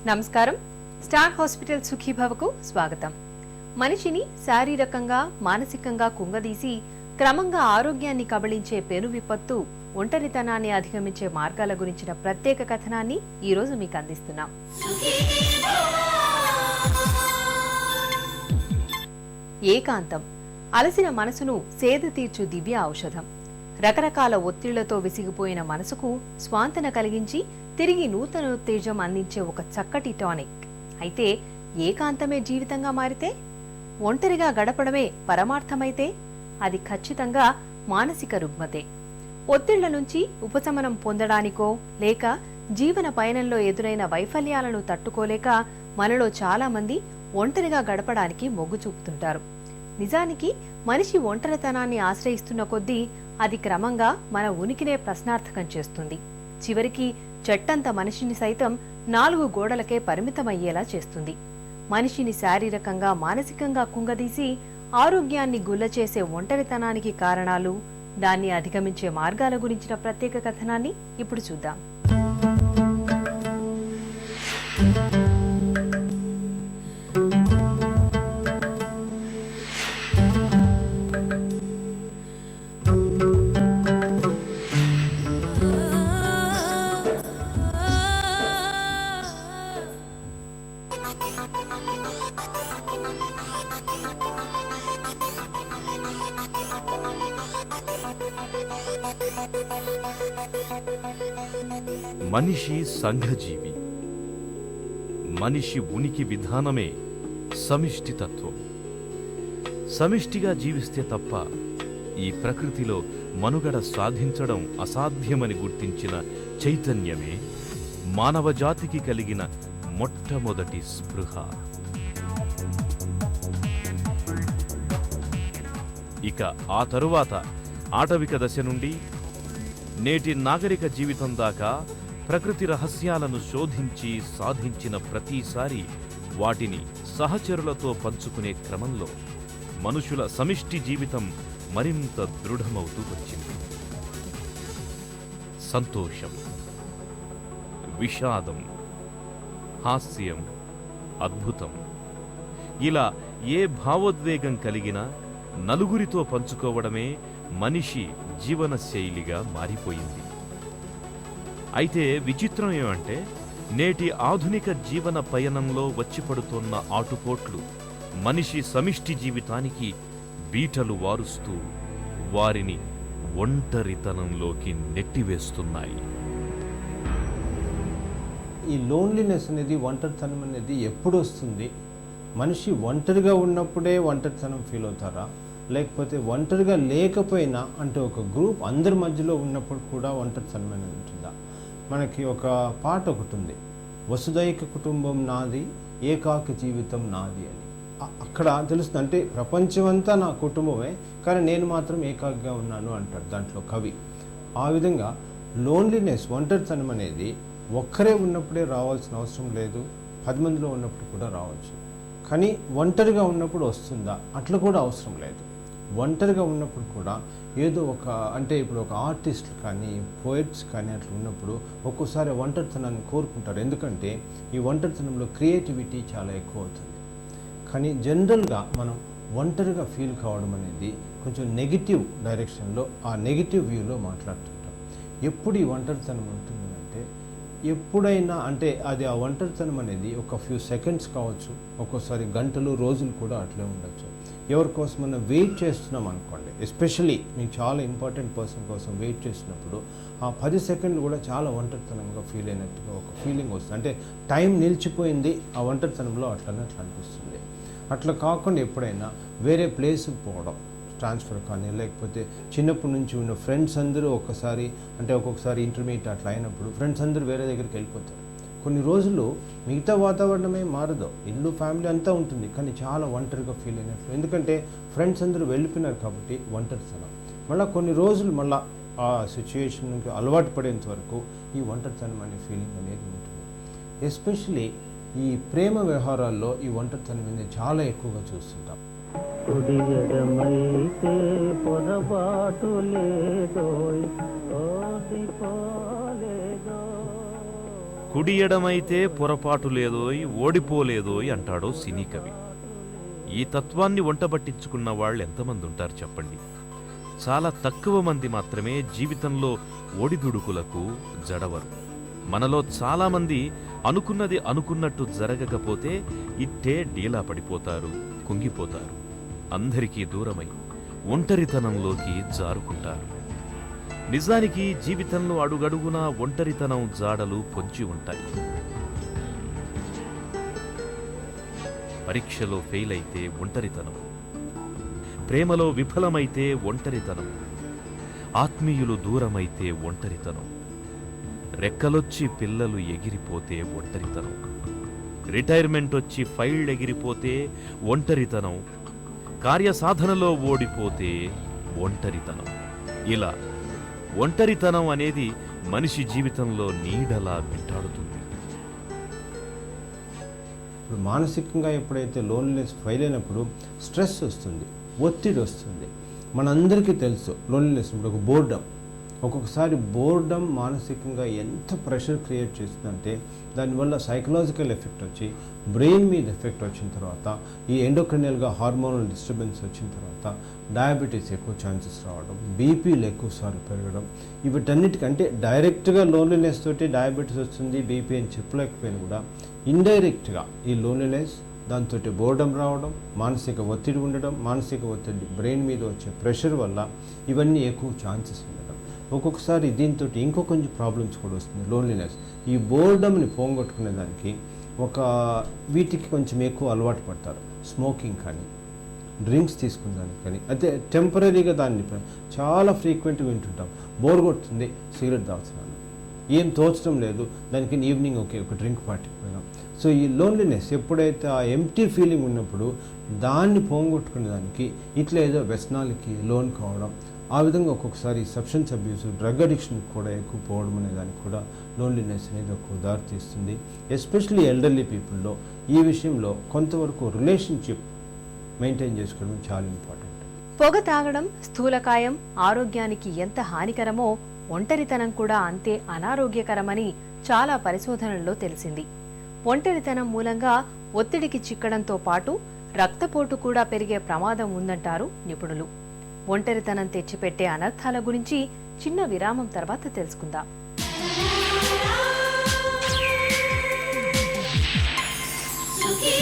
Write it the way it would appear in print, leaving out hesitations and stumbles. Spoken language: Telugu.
నమస్కారం. స్టార్ హాస్పిటల్ సుఖీభవకు స్వాగతం. మనిషిని శారీరకంగా మానసికంగా కుంగదీసి క్రమంగా ఆరోగ్యాన్ని కబళించే పెను విపత్తు ఒంటరితనాన్ని అధిగమించే మార్గాల గురించిన ప్రత్యేక కథనాన్ని ఈ రోజు మీకు అందిస్తున్నాం. ఏకాంతం అలసిన మనసును సేద తీర్చు దివ్య ఔషధం. రకరకాల ఒత్తిళ్లతో విసిగిపోయిన మనసుకు స్వాంతన కలిగించి తిరిగి నూతన ఉత్తేజం అందించే ఒక చక్కటి టానిక్. అయితే ఏకాంతమే జీవితంగా మారితే, ఒంటరిగా గడపడమే పరమార్థమైతే అది ఖచ్చితంగా మానసిక రుగ్మతే. ఒత్తిళ్ల నుంచి ఉపశమనం పొందడానికో లేక జీవన పయనంలో ఎదురైన వైఫల్యాలను తట్టుకోలేక మనలో చాలా మంది ఒంటరిగా గడపడానికి మొగ్గు చూపుతుంటారు. నిజానికి మనిషి ఒంటరితనాన్ని ఆశ్రయిస్తున్న కొద్దీ అది క్రమంగా మన ఉనికినే ప్రశ్నార్థకం చేస్తుంది. చివరికి చెట్టంత మనిషిని సైతం 4 గోడలకే పరిమితమయ్యేలా చేస్తుంది. మనిషిని శారీరకంగా మానసికంగా కుంగదీసి ఆరోగ్యాన్ని గుల్లచేసే ఒంటరితనానికి కారణాలు, దాన్ని అధిగమించే మార్గాల గురించిన ప్రత్యేక కథనాన్ని ఇప్పుడు చూద్దాం. మనిషి సంఘజీవి. మనిషి ఉనికి విధానమే సమిష్టి తత్వం. సమిష్టిగా జీవిస్తే తప్ప ఈ ప్రకృతిలో మనుగడ సాధించడం అసాధ్యమని గుర్తించిన చైతన్యమే మానవజాతికి కలిగిన మొట్టమొదటి స్పృహ. ఇక ఆ తరువాత ఆటవిక దశ నుండి నేటి నాగరిక జీవితం దాకా ప్రకృతి రహస్యాలను శోధించి సాధించిన ప్రతిసారి వాటిని సహచరులతో పంచుకునే క్రమంలో మనుషుల సమిష్టి జీవితం మరింత దృఢమవుతూ వచ్చింది. సంతోషం, విషాదం, హాస్యం, అద్భుతం, ఇలా ఏ భావోద్వేగం కలిగినా నలుగురితో పంచుకోవడమే మనిషి జీవన శైలిగా మారిపోయింది. అయితే విచిత్రం ఏమంటే, నేటి ఆధునిక జీవన పయనంలో వచ్చిపడుతున్న ఆటుపోట్లు మనిషి సమిష్టి జీవితానికి బీటలు వారుస్తూ వారిని ఒంటరితనంలోకి నెట్టివేస్తున్నాయి. ఈ లోన్లీనెస్ అనేది, ఒంటరితనం అనేది ఎప్పుడు వస్తుంది? మనిషి ఒంటరిగా ఉన్నప్పుడే ఒంటరితనం ఫీల్ అవుతారా, లేకపోతే ఒంటరిగా లేకపోయినా, అంటే ఒక గ్రూప్ అందరి మధ్యలో ఉన్నప్పుడు కూడా ఒంటరితనం అనేది ఉంటుందా? మనకి ఒక పాట ఒకటి ఉంది, వసుదైక కుటుంబం నాది, ఏకాకి జీవితం నాది అని. అక్కడ తెలుస్తుంది, అంటే ప్రపంచమంతా నా కుటుంబమే, కానీ నేను మాత్రం ఏకాకిగా ఉన్నాను అంటాడు దాంట్లో కవి. ఆ విధంగా లోన్లీనెస్, ఒంటరితనం అనేది ఒక్కరే ఉన్నప్పుడే రావాల్సిన అవసరం లేదు, 10 మందిలో ఉన్నప్పుడు కూడా రావచ్చు. కానీ ఒంటరిగా ఉన్నప్పుడు వస్తుందా? అట్లా కూడా అవసరం లేదు. ఒంటరిగా ఉన్నప్పుడు కూడా ఏదో ఒక, అంటే ఇప్పుడు ఒక ఆర్టిస్ట్ కానీ పోయిట్స్ కానీ అట్లా ఉన్నప్పుడు ఒక్కోసారి ఒంటరితనాన్ని కోరుకుంటారు. ఎందుకంటే ఈ ఒంటరితనంలో క్రియేటివిటీ చాలా ఎక్కువ అవుతుంది. కానీ జనరల్గా మనం ఒంటరిగా ఫీల్ కావడం అనేది కొంచెం నెగిటివ్ డైరెక్షన్లో, ఆ నెగిటివ్ వ్యూలో మాట్లాడుతుంటాం. ఎప్పుడు ఈ ఒంటరితనం ఉంటుందంటే, ఎప్పుడైనా, అంటే అది ఆ ఒంటరితనం అనేది ఒక ఫ్యూ సెకండ్స్ కావచ్చు, ఒక్కోసారి గంటలు రోజులు కూడా అట్లే ఉండొచ్చు. ఎవరి కోసమన్నా వెయిట్ చేస్తున్నాం అనుకోండి, ఎస్పెషలీ మీకు చాలా ఇంపార్టెంట్ పర్సన్ కోసం వెయిట్ చేసినప్పుడు ఆ 10 సెకండ్లు కూడా చాలా ఒంటరితనంగా ఫీల్ అయినట్టుగా ఒక ఫీలింగ్ వస్తుంది. అంటే టైం నిలిచిపోయింది ఆ ఒంటరితనంలో, అట్లా అనిపిస్తుంది. అట్లా కాకుండా ఎప్పుడైనా వేరే ప్లేస్కి పోవడం, ట్రాన్స్ఫర్ కానీ, లేకపోతే చిన్నప్పటి నుంచి ఉన్న ఫ్రెండ్స్ అందరూ ఒక్కొక్కసారి ఇంటర్మీడియట్ అట్లా అయినప్పుడు ఫ్రెండ్స్ అందరూ వేరే దగ్గరికి వెళ్ళిపోతారు. కొన్ని రోజులు మిగతా వాతావరణమే మారదు, ఇల్లు ఫ్యామిలీ అంతా ఉంటుంది, కానీ చాలా ఒంటరిగా ఫీల్ అయినట్లు. ఎందుకంటే ఫ్రెండ్స్ అందరూ వెళ్ళిపోయినారు కాబట్టి ఒంటరితనం. మళ్ళీ కొన్ని రోజులు మళ్ళీ ఆ సిచ్యువేషన్కి అలవాటు పడేంత వరకు ఈ ఒంటరితనం అనే ఫీలింగ్ అనేది ఉంటుంది. ఎస్పెషలీ ఈ ప్రేమ వ్యవహారాల్లో ఈ ఒంటరితనం అనేది చాలా ఎక్కువగా చూస్తుంటాం. కుడి ఎడమైతే పొరపాటు లేదోయ్ ఓడిపోలేదోయ్ అంటాడో సినీ కవి. ఈ తత్వాన్ని వంటబట్టించుకున్న వాళ్ళు ఎంతమంది ఉంటారు చెప్పండి? చాలా తక్కువ మంది మాత్రమే జీవితంలో ఒడిదుడుకులకు జడవరు. మనలో చాలామంది అనుకున్నది అనుకున్నట్టు జరగకపోతే ఇట్టే డీలా పడిపోతారు, కుంగిపోతారు. అందరికీ దూరమై ఒంటరితనంలోకి జారుకుంటారు. నిజానికి జీవితంలో అడుగడుగునా ఒంటరితనం జాడలు పొంచి ఉంటాయి. పరీక్షలో ఫెయిల్ అయితే ఒంటరితనం, ప్రేమలో విఫలమైతే ఒంటరితనం, ఆత్మీయులు దూరమైతే ఒంటరితనం, రెక్కలొచ్చి పిల్లలు ఎగిరిపోతే ఒంటరితనం, రిటైర్మెంట్ వచ్చి ఫైల్ ఎగిరిపోతే ఒంటరితనం, కార్యసాధనలో ఓడిపోతే ఒంటరితనం. ఇలా ఒంటరితనం అనేది మనిషి జీవితంలో నీడలా వెంటాడుతుంది. ఇప్పుడు మానసికంగా ఎప్పుడైతే లోన్లీనెస్ ఫెయిల్ అయినప్పుడు స్ట్రెస్ వస్తుంది, ఒత్తిడి వస్తుంది. మనందరికీ తెలుసు లోన్లీనెస్ ఇప్పుడు ఒక బోర్డమ్. ఒక్కొక్కసారి బోర్డమ్ మానసికంగా ఎంత ప్రెషర్ క్రియేట్ చేస్తుందంటే దానివల్ల సైకలాజికల్ ఎఫెక్ట్ వచ్చి బ్రెయిన్ మీద ఎఫెక్ట్ వచ్చిన తర్వాత ఈ ఎండోక్రినల్గా హార్మోనల్ డిస్టర్బెన్స్ వచ్చిన తర్వాత డయాబెటీస్ ఎక్కువ ఛాన్సెస్ రావడం, బీపీలు ఎక్కువసార్లు పెరగడం, వీటన్నిటికంటే డైరెక్ట్గా లోన్లీనెస్ తోటి డయాబెటీస్ వస్తుంది, బీపీ అని చెప్పలేకపోయినా కూడా ఇండైరెక్ట్గా ఈ లోన్లీనెస్ దాంతో బోర్డమ్ రావడం, మానసిక ఒత్తిడి ఉండడం, మానసిక ఒత్తిడి బ్రెయిన్ మీద వచ్చే ప్రెషర్ వల్ల ఇవన్నీ ఎక్కువ ఛాన్సెస్ ఉండడం. ఒక్కొక్కసారి దీంతో ఇంకో కొంచెం ప్రాబ్లమ్స్ కూడా వస్తుంది లోన్లీనెస్. ఈ బోర్డమ్ని పోగొట్టుకునే దానికి వీటికి కొంచెం ఎక్కువ అలవాటు పడతారు. స్మోకింగ్ కానీ, డ్రింక్స్ తీసుకునేదానికి కానీ, అయితే టెంపరీగా దాన్ని చాలా ఫ్రీక్వెంట్గా వింటుంటాం. బోర్ కొడుతుంది, సిగరెట్ తాగుతున్నాను, ఏం తోచడం లేదు, దానికి ఈవినింగ్ ఒక డ్రింక్ పార్టీకి పోయినాం. సో ఈ లోన్లీనెస్ ఎప్పుడైతే ఆ ఎంప్టీ ఫీలింగ్ ఉన్నప్పుడు దాన్ని పోగొట్టుకునే దానికి ఇట్లా ఏదో వ్యసనాలకి లోన్ కావడం, ఆ విధంగా ఒక్కొక్కసారి సబ్స్టెన్స్ అబ్యూస్, డ్రగ్ అడిక్షన్ కూడా ఎక్కువ పోవడం అనే దానికి కూడా లోన్లీనెస్ అనేది ఒక దారి తీస్తుంది. ఎస్పెషల్లీ ఎల్డర్లీ పీపుల్లో ఈ విషయంలో కొంతవరకు రిలేషన్షిప్ మెయింటైన్ చేసుకోవడం చాలా ఇంపార్టెంట్. పొగ తాగడం స్థూలకాయం ఆరోగ్యానికి ఎంత హానికరమో ఒంటరితనం కూడా అంతే అనారోగ్యకరమని చాలా పరిశోధనల్లో తెలిసింది. ఒంటరితనం మూలంగా ఒత్తిడికి చిక్కడంతో పాటు రక్తపోటు కూడా పెరిగే ప్రమాదం ఉందంటారు నిపుణులు. ఒంటరితనం తెచ్చిపెట్టే అనర్థాల గురించి చిన్న విరామం తర్వాత తెలుసుకుందాం. సుఖీ